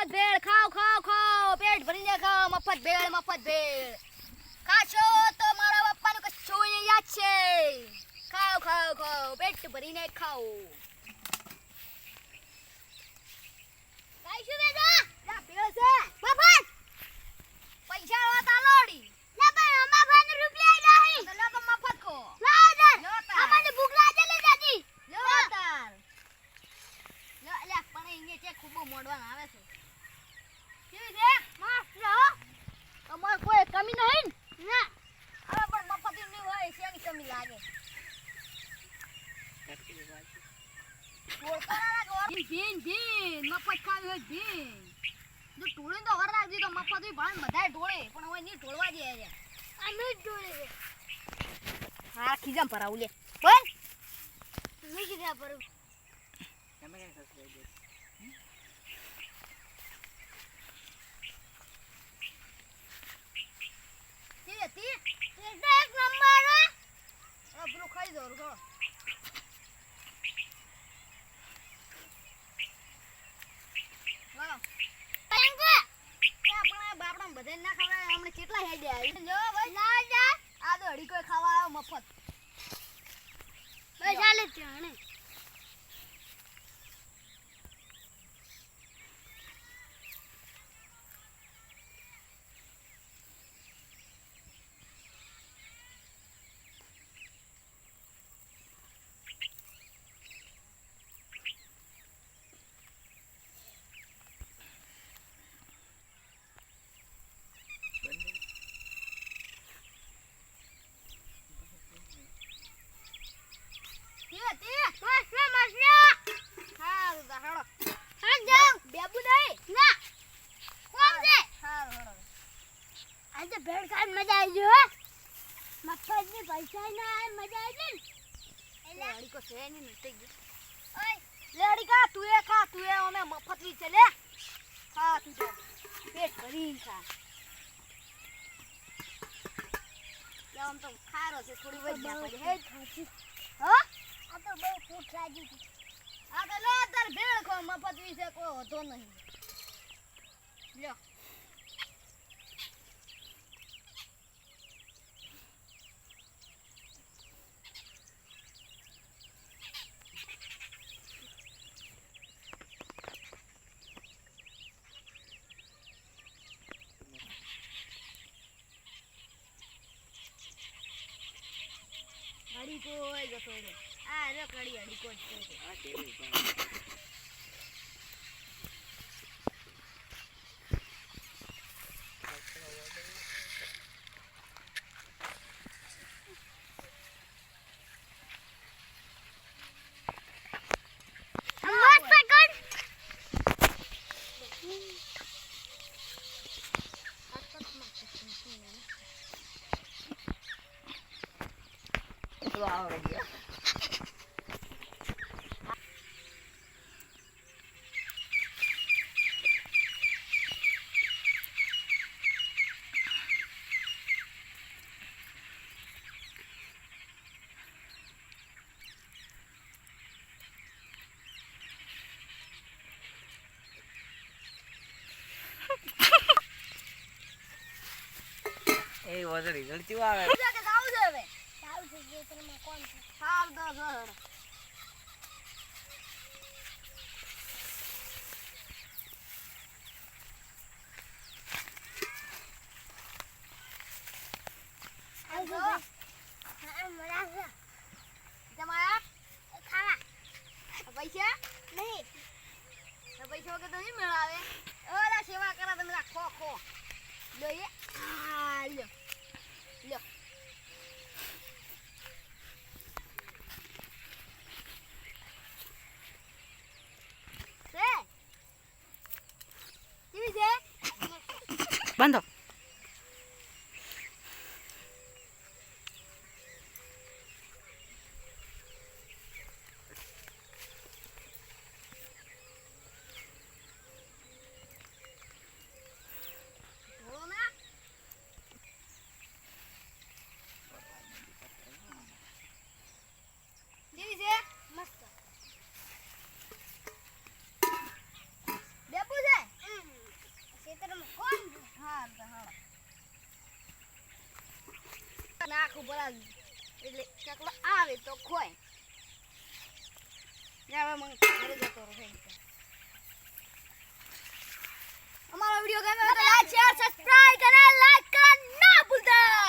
મફત ભેળ ખાઓ ખાઓ ખાઓ પેટ ભરીને ખાઓ મફત ભેળ ખાશો તો મારા પપ્પાનું કશું નહીં યાદ છે ખાઓ ખાઓ ખાઓ પેટ ભરીને ખાઓ કાઈશું બેટા લા ભેળ છે મફત પૈસા હોતા લોડી લા પણ મફત રૂપિયા નહીં તો લો તો મફત ખો લા અમાને ભૂખ લાગે લે દાદી લો તાર લો લે પણ અહીંયા છે ખૂબ મોડવાન આવે છે કેવી છે મસ્ત અમાર કોઈ કમી નહીં ના હવે પણ મફત નહીં હોય શેની કમી લાગે ભીન મફત ખાવી હોય ભીન જો ટોળીને તો હર રાખજી તો મફત ભાણ બધાય ઢોળે પણ હવે નહીં ઢોળવા દે છે આ નહીં ઢોળે હા ખીજામ પરાવું લે બોલ નહીં ખીજા પર તમે કેમ સબસ્ક્રાઇબ દે તી એક નંબર આ બ્રો ખાઈ દો રો બધે ના ખાવા હમણે કેટલા હેડે આવી જો ભાઈ ના જા આ તો અડી કોઈ ખાવા આવ્યો મફત બસ ચાલે ત્યાં ભેળ ખાઈ મજા આવી જો મફત ની પૈસા ના મજા આવી ને એટલે કો છે ની નટઈ ગઈ ઓય લેડી કા તું એ અમે મફત ની છે લે ખા તું તો પેટ ભરી ખા આમ તો ખારો છે થોડી વજ્યા પડે હે ખાસી હા આ તો બહુ ભૂખ લાગી છે આ તો લો તાર ભેળ ખો મફત વિશે કોઈ હોતો નહીં લ્યો અડી કોઈ જતો રે આ જો કડી અડી કોઈ છે આ કેવી wow dia वो रिजल्ट क्यों आ गया कौन साल दो जोड़ हेलो हां मरा है जमाया खावा पैसा नहीं पैसा के तो नहीं मिलावे ओला सेवा करा तुम खो खो लो ये लो लो बंद મસ્ત બેબુ છે હા નાખું બરાબર એટલે ચકલો આવે તો ખોય હવે મને ઘરે જતો રહે